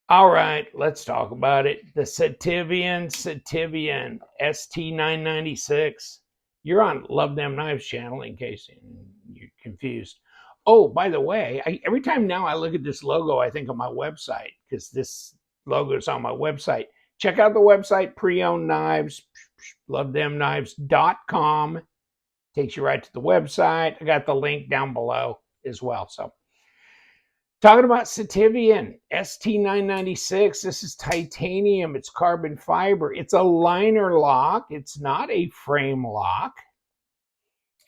All right, let's talk about it. The Sitivien ST996. You're on Love Them Knives channel in case you're confused. Oh, by the way, every time now I look at this logo, I think of my website because this logo is on my website. Check out the website, pre-owned knives, lovethemknives.com. Takes you right to the website. I got the link down below as well. So talking about Sitivien ST996, this is titanium, it's carbon fiber, it's a liner lock, it's not a frame lock.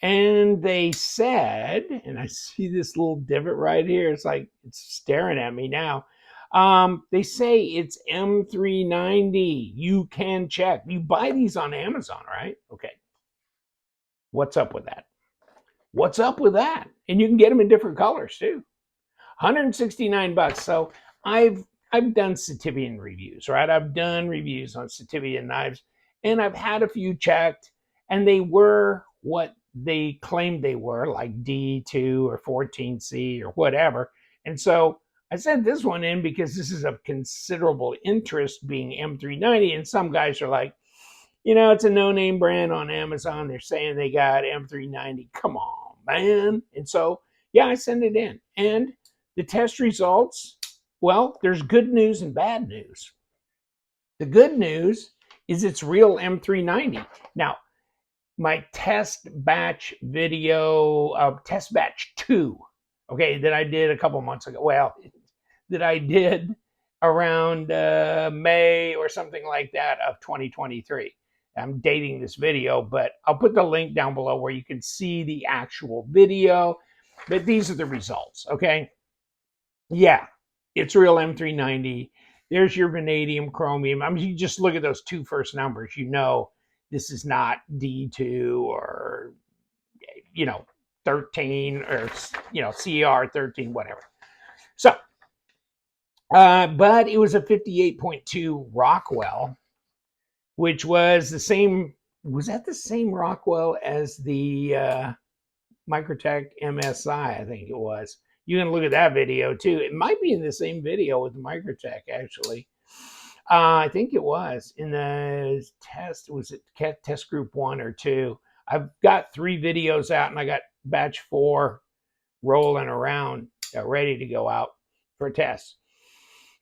And they said, and I see this little divot right here, it's like it's staring at me now. They say it's M390. You can check. You buy these on Amazon, right? Okay. What's up with that? What's up with that? And you can get them in different colors too. $169. So I've done Sitivien reviews, right? I've done reviews on Sitivien knives, and I've had a few checked, and they were what they claimed they were, like D2 or 14C or whatever. And so I sent this one in because this is of considerable interest, being M390, and some guys are like, it's a no-name brand on Amazon. They're saying they got M390. Come on, man. And so, yeah, I sent it in. And the test results, well, there's good news and bad news. The good news is it's real M390. Now, my test batch video, test batch 2, okay, that I did a couple months ago, well, that I did around May or something like that of 2023. I'm dating this video, but I'll put the link down below where you can see the actual video. But these are the results, okay? Yeah, it's real M390. There's your vanadium chromium. I mean, you just look at those two first numbers, this is not D2 or, 13 or, CR13, whatever. So, but it was a 58.2 Rockwell, which was the same. Was that the same Rockwell as the Microtech MSI? I think it was. You can look at that video too. It might be in the same video with the Microtech, actually. I think it was in the test. Was it test group 1 or 2? I've got 3 videos out, and I got batch 4 rolling around, ready to go out for a test.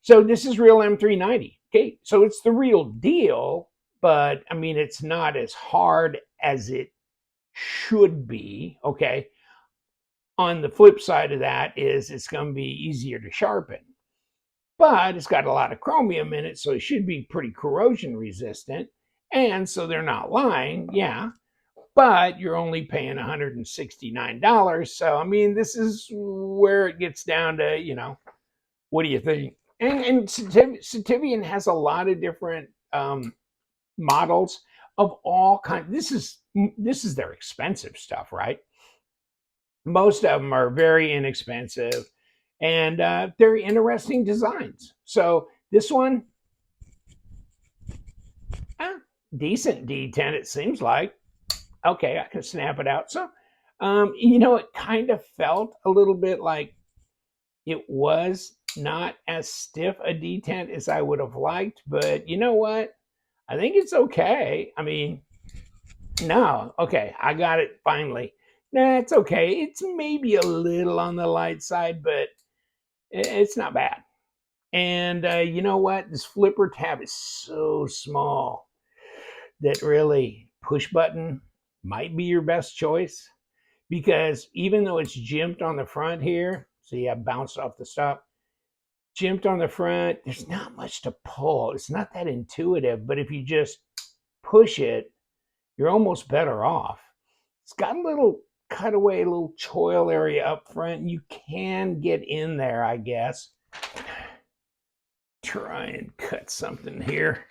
So this is real M390. Okay, so it's the real deal, but I mean, it's not as hard as it should be. Okay. On the flip side of that is it's going to be easier to sharpen, but it's got a lot of chromium in it, so it should be pretty corrosion resistant. And so they're not lying, yeah, but you're only paying $169. So, I mean, this is where it gets down to, what do you think? And Sitivien has a lot of different models of all kinds. This is their expensive stuff, right? Most of them are very inexpensive, and they're interesting designs. So this one, decent D10, it seems like. Okay, I can snap it out. So, it kind of felt a little bit like it was not as stiff a D10 as I would have liked, but you know what? I think it's okay. I mean, no, okay, I got it finally. Nah, it's okay. It's maybe a little on the light side, but it's not bad. And you know what? This flipper tab is so small that really push button might be your best choice, because even though it's jimped on the front here, see, I bounced off the stop, jimped on the front, there's not much to pull. It's not that intuitive, but if you just push it, you're almost better off. It's got a little cutaway, little choil area up front. You can get in there, I guess. Try and cut something here.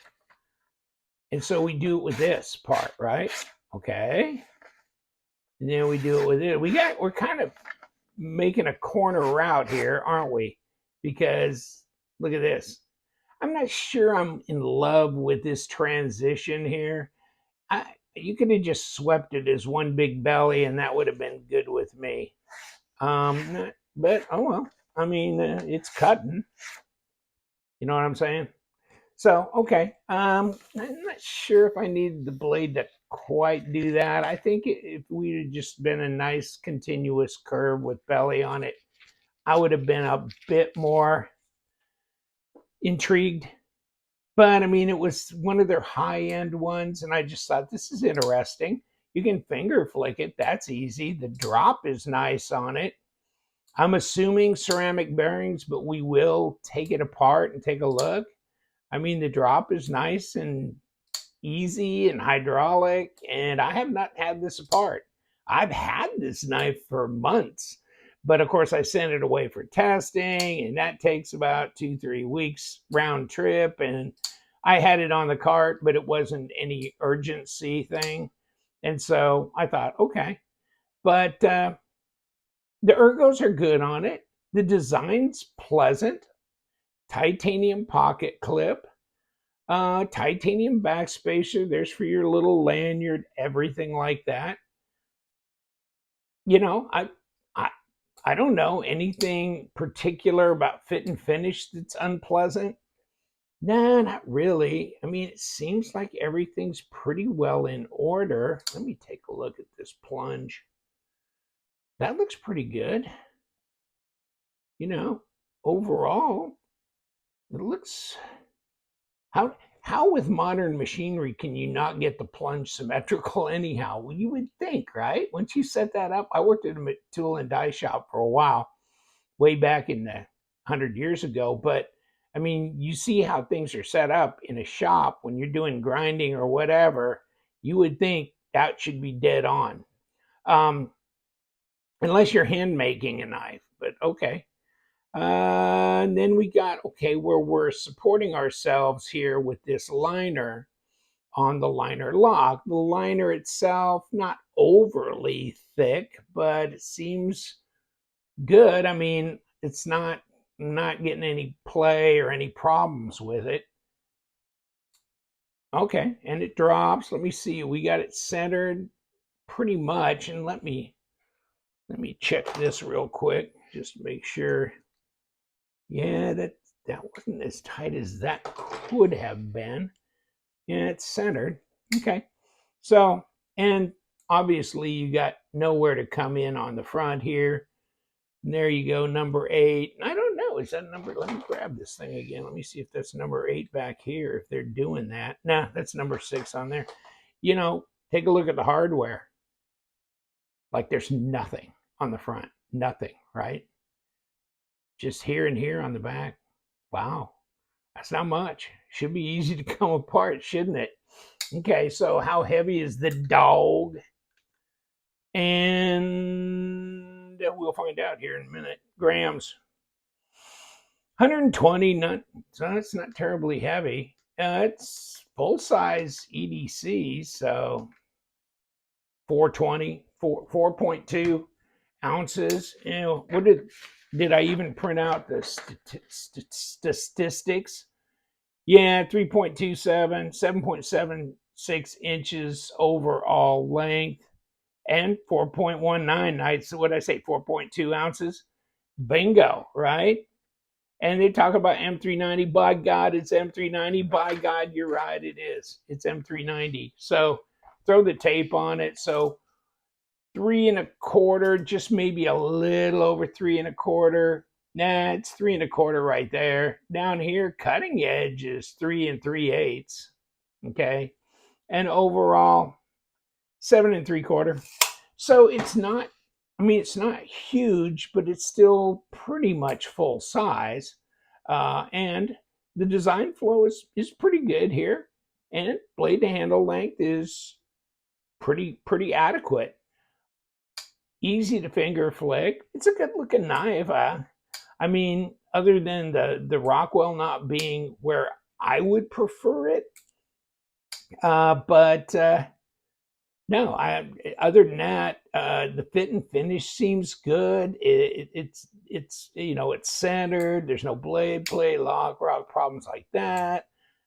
And so we do it with this part, right? Okay. And then we do it with it. We're kind of making a corner route here, aren't we? Because look at this. I'm not sure I'm in love with this transition here. You could have just swept it as one big belly, and that would have been good with me. But oh well. I mean, it's cutting. You know what I'm saying? So, okay. I'm not sure if I needed the blade to quite do that. I think if we had just been a nice continuous curve with belly on it, I would have been a bit more intrigued. But I mean, it was one of their high end ones, and I just thought this is interesting. You can finger flick it, that's easy. The drop is nice on it. I'm assuming ceramic bearings, but we will take it apart and take a look. I mean, the drop is nice and easy and hydraulic, and I have not had this apart. I've had this knife for months, but of course I sent it away for testing, and that takes about 2-3 weeks round trip. And I had it on the cart, but it wasn't any urgency thing. And so I thought, okay, but the ergos are good on it. The design's pleasant. Titanium pocket clip. Titanium backspacer. There's for your little lanyard, everything like that. You know, I, I don't know anything particular about fit and finish that's unpleasant. Nah, not really. I mean, it seems like everything's pretty well in order. Let me take a look at this plunge. That looks pretty good. You know, overall, it looks how with modern machinery can you not get the plunge symmetrical anyhow? Well, you would think, right? Once you set that up, I worked at a tool and die shop for a while, way back in the 100 years ago. But I mean, you see how things are set up in a shop when you're doing grinding or whatever. You would think that should be dead on, um, unless you're hand making a knife. But okay. And then we got, okay, where we're supporting ourselves here with this liner on the liner lock. The liner itself, not overly thick, but it seems good. I mean, it's not getting any play or any problems with it. Okay, and it drops. Let me see. We got it centered pretty much. And let me check this real quick just to make sure. Yeah, that wasn't as tight as that could have been. Yeah, it's centered. Okay. So, and obviously you got nowhere to come in on the front here. And there you go, number 8. I don't know, is that number? Let me grab this thing again. Let me see if that's number 8 back here, if they're doing that. Nah, that's number 6 on there. You know, take a look at the hardware. Like there's nothing on the front. Nothing, right? Just here and here on the back. Wow. That's not much. Should be easy to come apart, shouldn't it? Okay, so how heavy is the dog? And we'll find out here in a minute. Grams. 120, so that's not terribly heavy. It's full size EDC, so 420, 4.2 ounces. You know, what did I even print out the statistics? Yeah, 3.27, 7.76 inches overall length, and 4.19. So what did I say? 4.2 ounces. Bingo, right? And they talk about M390. By God, it's M390. By God, you're right. It is. It's M390. So throw the tape on it. So 3.25, just maybe a little over 3.25. Nah, it's 3.25 right there. Down here, cutting edge is 3 3/8. Okay. And overall, 7.75. So it's not, I mean, it's not huge, but it's still pretty much full size. And the design flow is pretty good here. And blade to handle length is pretty adequate. Easy to finger flick. It's a good looking knife. I mean, other than the Rockwell not being where I would prefer it, but no, other than that, the fit and finish seems good. It's it's centered. There's no blade play, lock, rock problems like that.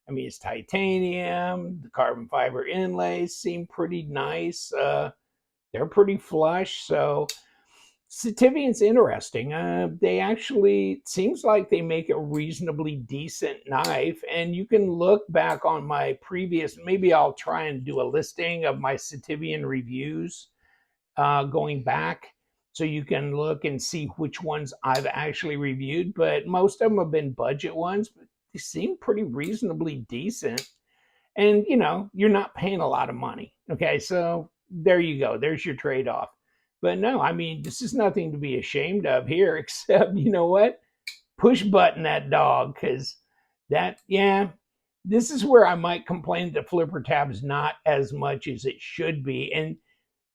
I mean, it's titanium. The carbon fiber inlays seem pretty nice. They're pretty flush. So Sitivien's interesting. They actually, seems like they make a reasonably decent knife. And you can look back on my previous, maybe I'll try and do a listing of my Sitivien reviews going back. So you can look and see which ones I've actually reviewed. But most of them have been budget ones, but they seem pretty reasonably decent. And, you know, you're not paying a lot of money. Okay. So there you go. There's your trade off. But no, I mean, this is nothing to be ashamed of here, except, you know what? Push button that dog, because that, yeah, this is where I might complain that flipper tab is not as much as it should be. And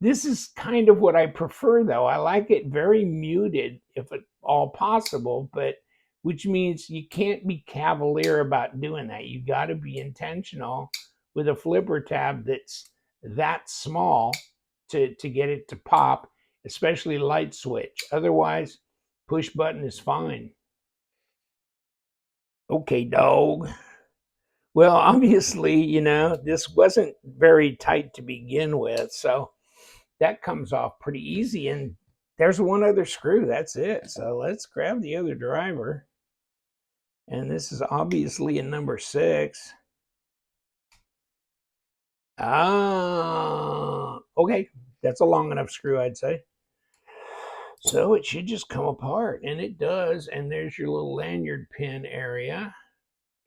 this is kind of what I prefer, though. I like it very muted, if at all possible, but which means you can't be cavalier about doing that. You got to be intentional with a flipper tab that's that small to get it to pop, especially light switch. Otherwise, push button is fine. Okay, dog. Well, obviously, you know, this wasn't very tight to begin with, so that comes off pretty easy. And there's one other screw. That's it. So let's grab the other driver. And this is obviously a number 6. Okay. That's a long enough screw, I'd say. So it should just come apart, and it does. And there's your little lanyard pin area.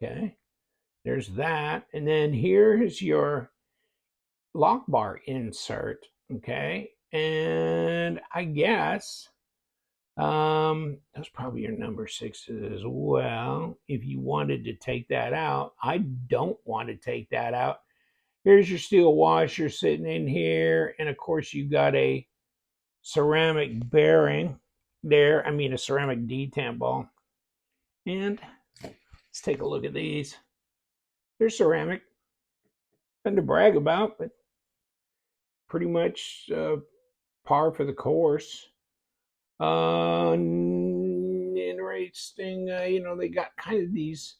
Okay. There's that. And then here's your lock bar insert. Okay. And I guess that's probably your number 6 as well. If you wanted to take that out, I don't want to take that out. Here's your steel washer sitting in here. And of course, you got a ceramic bearing there. I mean, a ceramic detent ball. And let's take a look at these. They're ceramic. Nothing to brag about, but pretty much par for the course. Interesting. You know, they got kind of these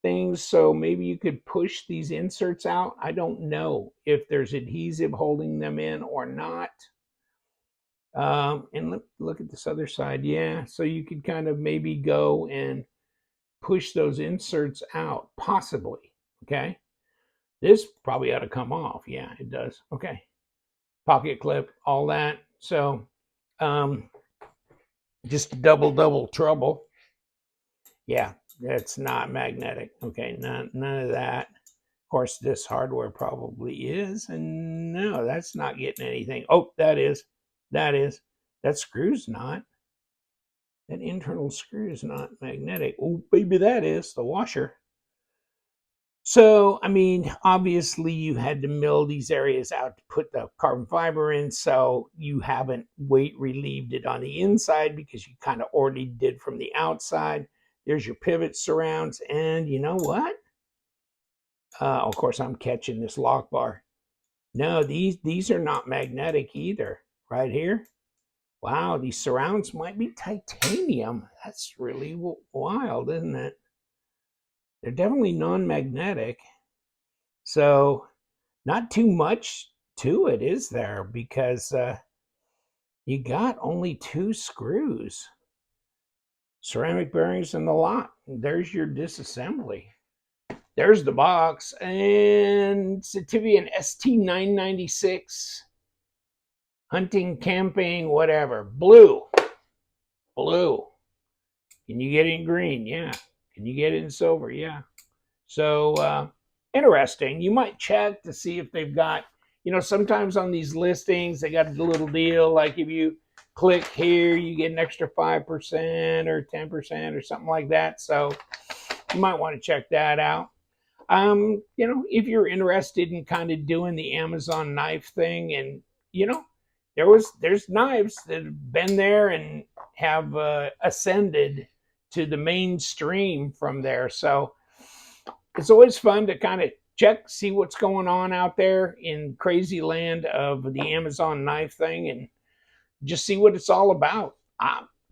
things, so maybe you could push these inserts out. I don't know if there's adhesive holding them in or not. And look at this other side. Yeah, so you could kind of maybe go and push those inserts out, possibly. Okay, this probably ought to come off. Yeah, it does. Okay, pocket clip, all that. So just double trouble. Yeah, that's not magnetic. Okay, none of that. Of course, this hardware probably is. And no, that's not getting anything. Oh, that is. That screw's not. That internal screw is not magnetic. Oh, maybe that is the washer. So, I mean, obviously you had to mill these areas out to put the carbon fiber in, so you haven't weight relieved it on the inside because you kind of already did from the outside. There's your pivot surrounds, and you know what? Of course, I'm catching this lock bar. No, these are not magnetic either. Right here. Wow, these surrounds might be titanium. That's really wild, isn't it? They're definitely non-magnetic. So not too much to it, is there? Because you got only 2 screws. Ceramic bearings in the lot. There's your disassembly. There's the box. And Sitivien ST996. Hunting, camping, whatever. Blue. Can you get it in green? Yeah. Can you get it in silver? Yeah. So interesting. You might check to see if they've got, you know, sometimes on these listings, they got a little deal. Like if you click here, you get an extra 5% or 10% or something like that. So you might want to check that out. You know, if you're interested in kind of doing the Amazon knife thing, and, you know, there's knives that have been there and have ascended to the mainstream from there. So it's always fun to kind of check, see what's going on out there in crazy land of the Amazon knife thing, and just see what it's all about.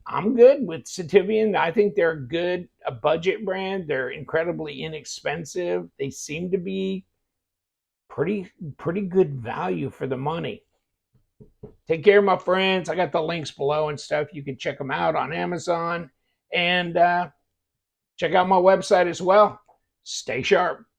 I'm good with Sitivien. I think they're a budget brand. They're incredibly inexpensive. They seem to be pretty good value for the money. Take care, my friends. I got the links below and stuff. You can check them out on Amazon. And check out my website as well. Stay sharp.